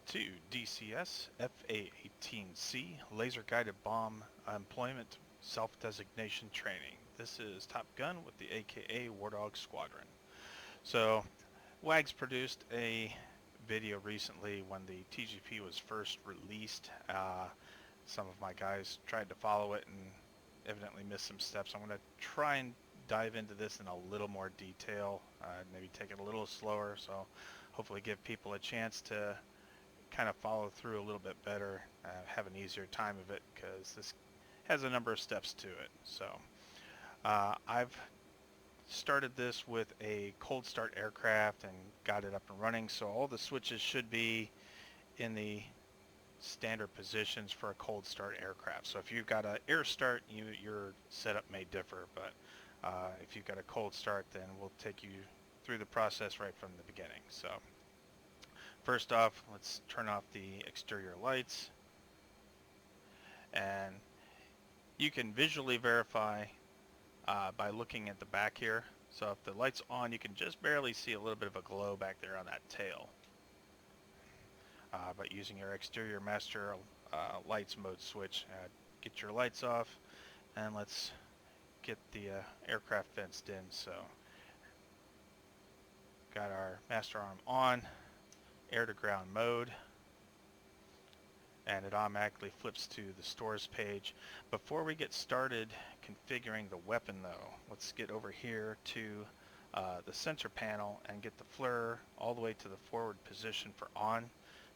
to DCS FA-18C Laser Guided Bomb Employment Self-Designation Training. This is Top Gun with the AKA War Dog Squadron. So, WAG's produced a video recently when the TGP was first released. Some of my guys tried to follow it and evidently missed some steps. I'm going to try and dive into this in a little more detail, maybe take it a little slower, so hopefully give people a chance to kind of follow through a little bit better, have an easier time of it, because this has a number of steps to it. So I've started this with a cold start aircraft and got it up and running, so all the switches should be in the standard positions for a cold start aircraft. So if you've got an air start, your setup may differ, but if you've got a cold start, then we'll take you through the process right from the beginning. So first off, let's turn off the exterior lights, and you can visually verify by looking at the back here. So if the light's on, you can just barely see a little bit of a glow back there on that tail. But using your exterior master lights mode switch, get your lights off, and let's get the aircraft fenced in. So got our master arm on, air to ground mode, and it automatically flips to the stores page. Before we get started configuring the weapon though, let's get over here to the sensor panel and get the FLIR all the way to the forward position for on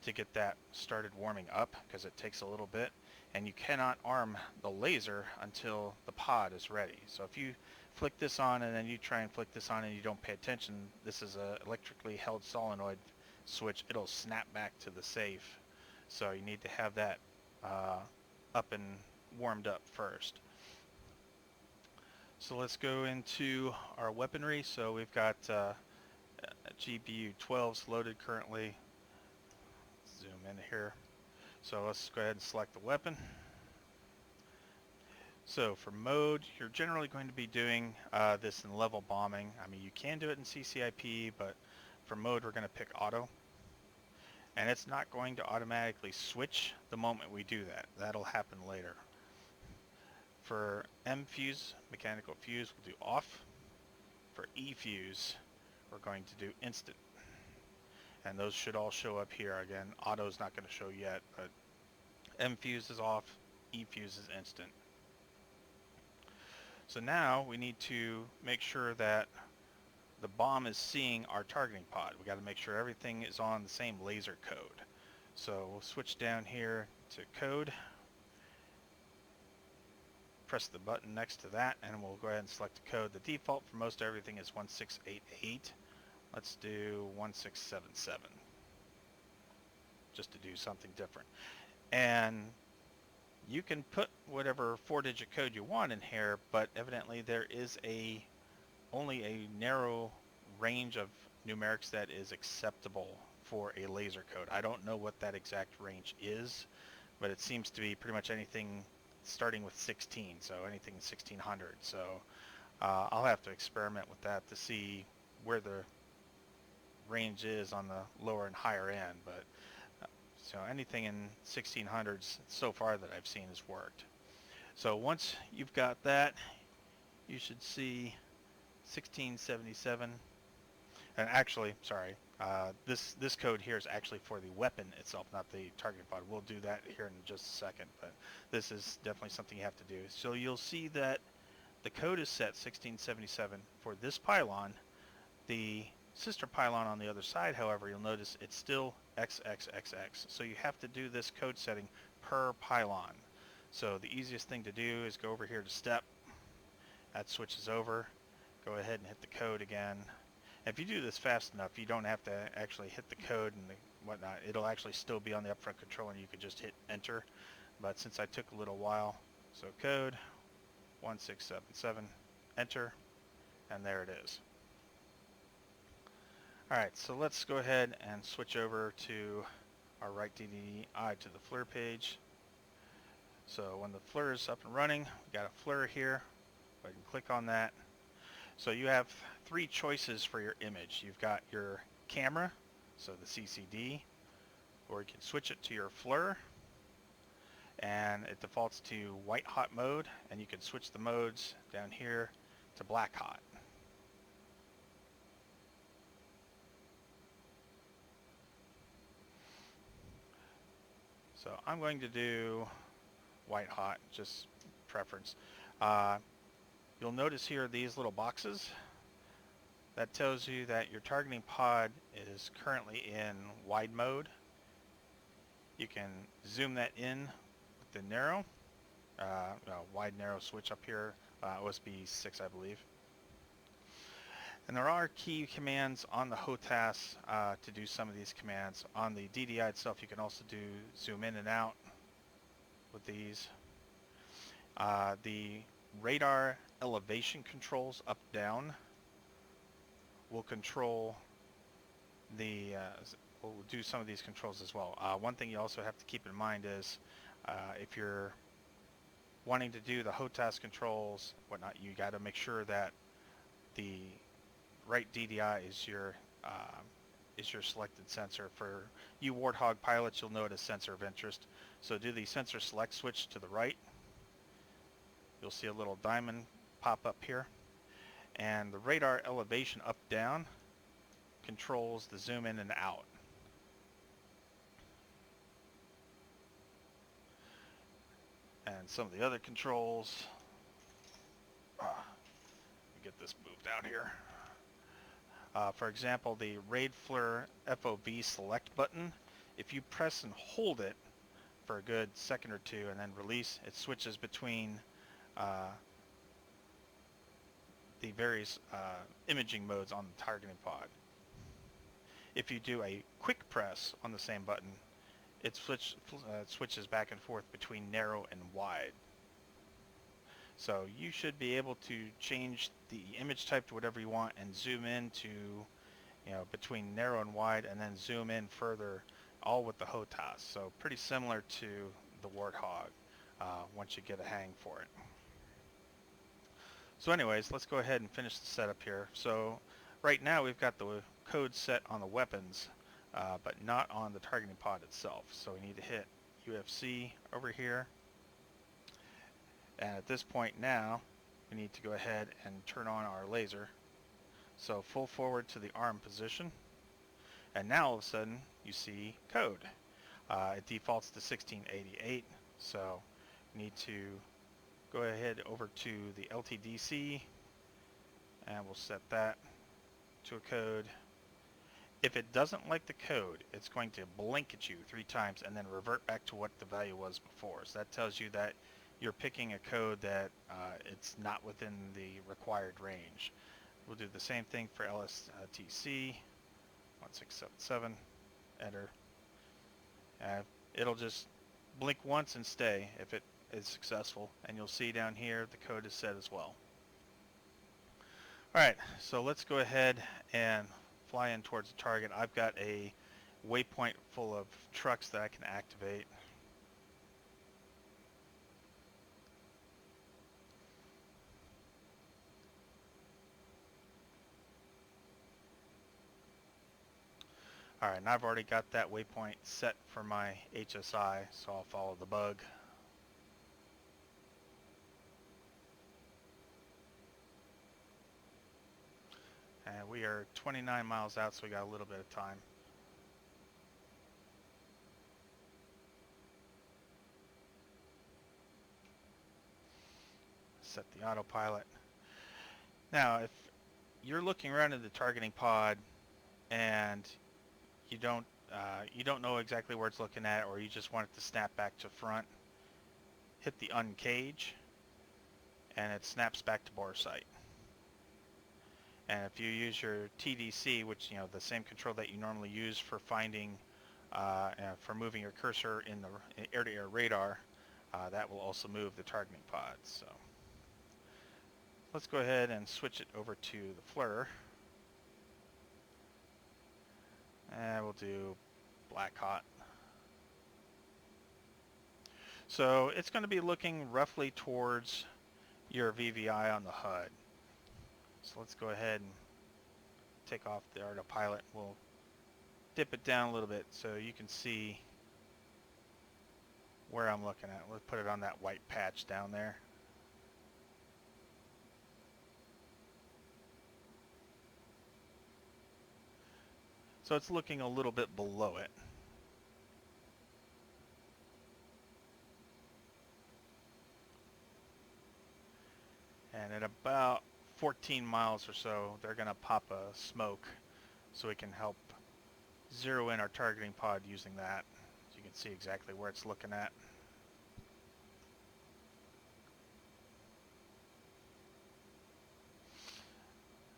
to get that started warming up, because it takes a little bit, and you cannot arm the laser until the pod is ready. So if you flick this on and then you try and flick this on and you don't pay attention, this is a electrically held solenoid switch. It'll snap back to the safe, so you need to have that up and warmed up first. So let's go into our weaponry. So we've got GBU 12s loaded currently. Zoom in here. So let's go ahead and select the weapon. So for mode, you're generally going to be doing this in level bombing. I mean, you can do it in CCIP, but for mode we're going to pick auto. And it's not going to automatically switch the moment we do that. That'll happen later. For M fuse, mechanical fuse, we'll do off. For E fuse, we're going to do instant. And those should all show up here. Again, auto is not going to show yet, but M fuse is off, E fuse is instant. So now we need to make sure that the bomb is seeing our targeting pod. We got to make sure everything is on the same laser code. So we'll switch down here to code, press the button next to that, and we'll go ahead and select the code. The default for most everything is 1688. Let's do 1677, just to do something different. And you can put whatever 4-digit code you want in here, but evidently there is only a narrow range of numerics that is acceptable for a laser code. I don't know what that exact range is, but it seems to be pretty much anything starting with 16, so anything 1600. So I'll have to experiment with that to see where the range is on the lower and higher end, but so anything in 1600s so far that I've seen has worked. So once you've got that, you should see 1677, and actually, sorry, this code here is actually for the weapon itself, not the target pod. We'll do that here in just a second, but this is definitely something you have to do. So you'll see that the code is set 1677 for this pylon. The sister pylon on the other side, however, you'll notice it's still XXXX. So you have to do this code setting per pylon. So the easiest thing to do is go over here to step. That switches over. Go ahead and hit the code again. If you do this fast enough, you don't have to actually hit the code and whatnot. It'll actually still be on the upfront controller and you could just hit enter. But since I took a little while, so code 1677, enter, and there it is. Alright, so let's go ahead and switch over to our right DDI to the FLIR page. So when the FLIR is up and running, we got a FLIR here. Go ahead and click on that. So you have 3 choices for your image. You've got your camera, so the CCD, or you can switch it to your FLIR, and it defaults to white hot mode, and you can switch the modes down here to black hot. So I'm going to do white hot, just preference. You'll notice here these little boxes. That tells you that your targeting pod is currently in wide mode. You can zoom that in with the narrow, wide narrow switch up here, OSB 6 I believe. And there are key commands on the HOTAS to do some of these commands. On the DDI itself you can also do zoom in and out with these. The radar elevation controls up down will control the, we'll do some of these controls as well. One thing you also have to keep in mind is if you're wanting to do the HOTAS controls, whatnot, you got to make sure that the right DDI is your selected sensor. For you Warthog pilots, you'll know it as sensor of interest. So do the sensor select switch to the right. You'll see a little diamond pop up here. And the radar elevation up down controls the zoom in and out. And some of the other controls, let me get this moved out here. For example, the RAID FLIR FOV select button, if you press and hold it for a good second or two and then release, it switches between the various imaging modes on the targeting pod. If you do a quick press on the same button, it switches back and forth between narrow and wide. So you should be able to change the image type to whatever you want and zoom in to, between narrow and wide, and then zoom in further, all with the HOTAS. So pretty similar to the Warthog once you get a hang for it. So anyways, let's go ahead and finish the setup here. So right now we've got the code set on the weapons, but not on the targeting pod itself. So we need to hit UFC over here. And at this point now, we need to go ahead and turn on our laser. So full forward to the arm position. And now all of a sudden you see code. It defaults to 1688. So we need to go ahead over to the LTDC and we'll set that to a code. If it doesn't like the code, it's going to blink at you 3 times and then revert back to what the value was before. So that tells you that you're picking a code that it's not within the required range. We'll do the same thing for LSTC 1677, enter. It'll just blink once and stay if it is successful, and you'll see down here the code is set as well. Alright, so let's go ahead and fly in towards the target. I've got a waypoint full of trucks that I can activate. Alright, and I've already got that waypoint set for my HSI, so I'll follow the bug. And we are 29 miles out, so we got a little bit of time. Set the autopilot. Now, if you're looking around in the targeting pod and you don't know exactly where it's looking at, or you just want it to snap back to front, hit the uncage, and it snaps back to bore sight. And if you use your TDC, which the same control that you normally use for finding, for moving your cursor in the air-to-air radar, that will also move the targeting pod. So let's go ahead and switch it over to the FLIR. And we'll do black hot. So it's going to be looking roughly towards your VVI on the HUD. So let's go ahead and take off the autopilot. We'll dip it down a little bit so you can see where I'm looking at. Let's put it on that white patch down there. So it's looking a little bit below it. And at about 14 miles or so, they're going to pop a smoke so we can help zero in our targeting pod using that. So you can see exactly where it's looking at.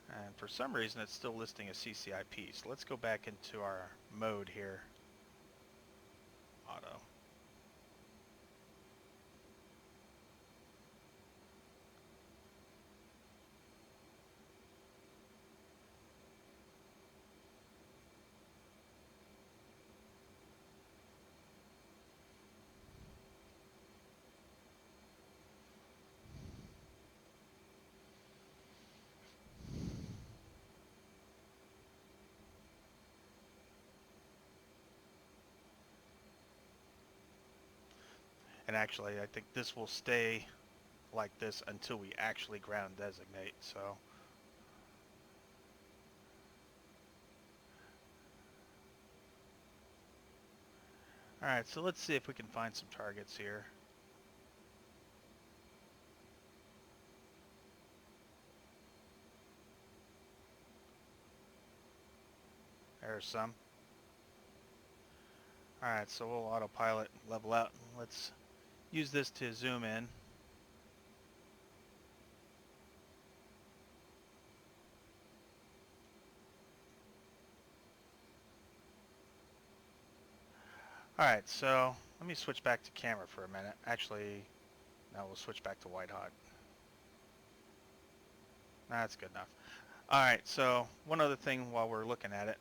And for some reason, it's still listing a CCIP. So let's go back into our mode here. Auto. And actually, I think this will stay like this until we actually ground designate. So, all right, so let's see if we can find some targets here. There's some. All right, so we'll autopilot, level out. Let's use this to zoom in. All right, so let me switch back to camera for a minute. Actually, no, we'll switch back to white hot. That's good enough. All right, so one other thing while we're looking at it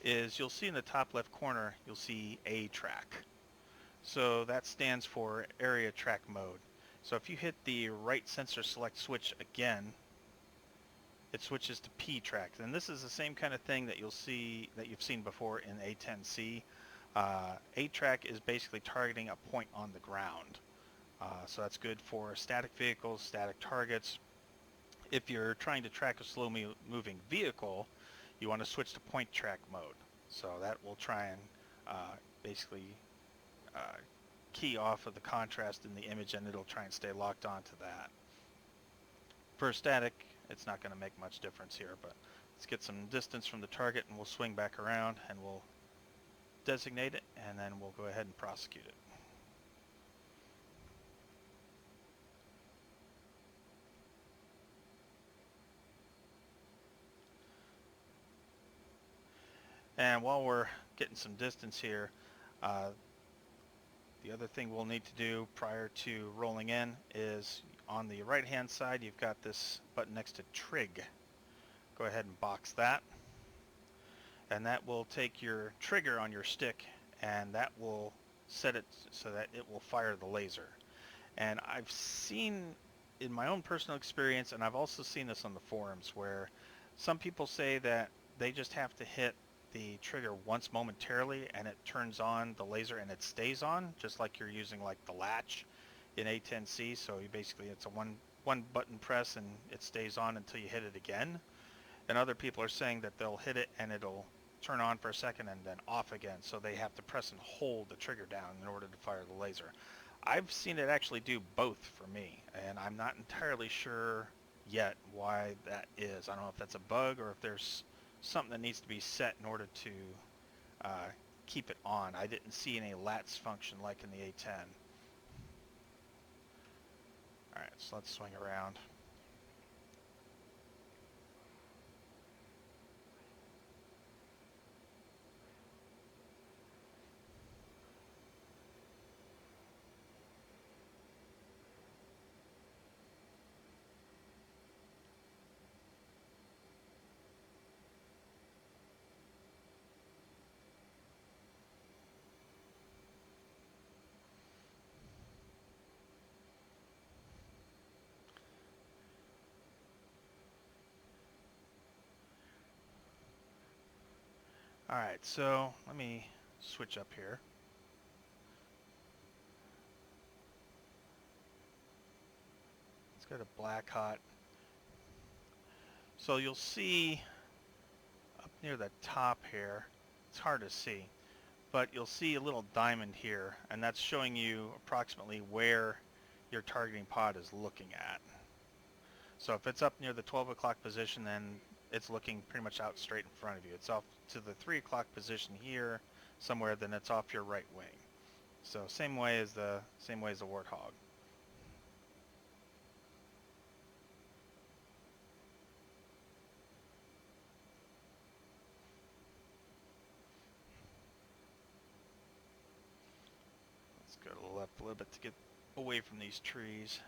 is you'll see in the top left corner, you'll see A track. So that stands for area track mode. So if you hit the right sensor select switch again, it switches to P track. And this is the same kind of thing that you'll see that you've seen before in A-10C. A track is basically targeting a point on the ground. So that's good for static vehicles, static targets. If you're trying to track a slow moving vehicle, you want to switch to point track mode. So that will try and basically uh, key off of the contrast in the image, and it'll try and stay locked onto that. For static, it's not going to make much difference here, but let's get some distance from the target and we'll swing back around and we'll designate it, and then we'll go ahead and prosecute it. And while we're getting some distance here, the other thing we'll need to do prior to rolling in is on the right hand side you've got this button next to trig. Go ahead and box that, and that will take your trigger on your stick and that will set it so that it will fire the laser. And I've seen in my own personal experience, and I've also seen this on the forums, where some people say that they just have to hit the trigger once momentarily and it turns on the laser and it stays on, just like you're using like the latch in A-10C. So you basically, it's a one button press and it stays on until you hit it again. And other people are saying that they'll hit it and it'll turn on for a second and then off again. So they have to press and hold the trigger down in order to fire the laser. I've seen it actually do both for me, and I'm not entirely sure yet why that is. I don't know if that's a bug or if there's something that needs to be set in order to keep it on. I didn't see any LATS function like in the A10. Alright, so let's swing around. Alright, so let me switch up here. Let's go to black hot. So you'll see up near the top here, it's hard to see, but you'll see a little diamond here, and that's showing you approximately where your targeting pod is looking at. So if it's up near the 12 o'clock position, then it's looking pretty much out straight in front of you. It's off to the 3 o'clock position here somewhere, then it's off your right wing. So same way as the Warthog. Let's go to the left a little bit to get away from these trees.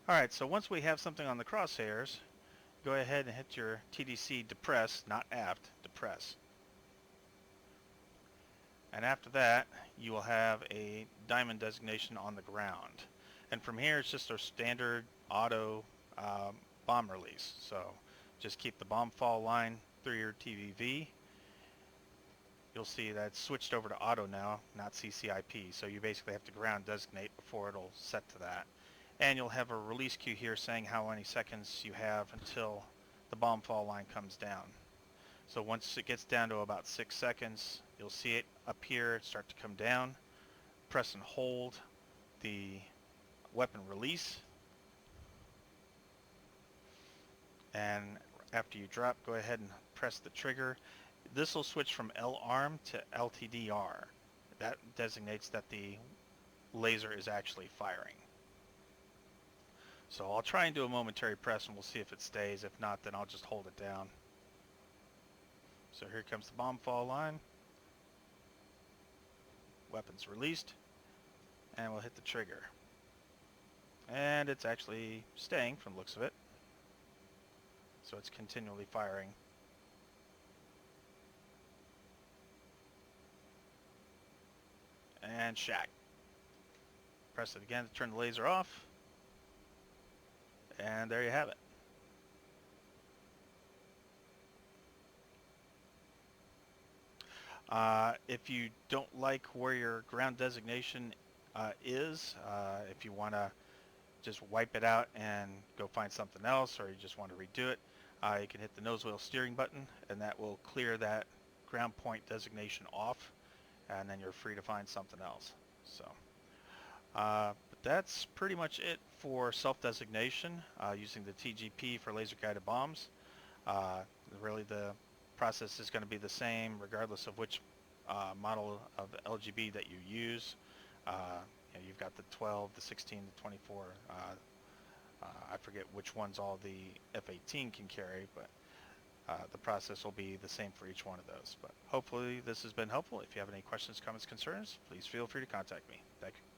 Alright, so once we have something on the crosshairs, go ahead and hit your TDC depress, not aft, depress. And after that, you will have a diamond designation on the ground. And from here, it's just our standard auto bomb release. So just keep the bomb fall line through your TVV. You'll see that it's switched over to auto now, not CCIP. So you basically have to ground designate before it'll set to that. And you'll have a release queue here saying how many seconds you have until the bomb fall line comes down. So once it gets down to about 6 seconds, you'll see it up here start to come down. Press and hold the weapon release. And after you drop, go ahead and press the trigger. This will switch from L-arm to LTDR. That designates that the laser is actually firing. So I'll try and do a momentary press and we'll see if it stays. If not, then I'll just hold it down. So here comes the bomb fall line. Weapons released. And we'll hit the trigger. And it's actually staying from the looks of it. So it's continually firing. And shack. Press it again to turn the laser off. And there you have it. If you don't like where your ground designation is, if you want to just wipe it out and go find something else, or you just want to redo it, you can hit the nose wheel steering button, and that will clear that ground point designation off, and then you're free to find something else. So, but that's pretty much it for self-designation using the TGP for laser-guided bombs. Really, the process is going to be the same regardless of which model of LGB that you use. You've got the 12, the 16, the 24. I forget which ones all the F-18 can carry, but the process will be the same for each one of those. But hopefully this has been helpful. If you have any questions, comments, concerns, please feel free to contact me. Thank you.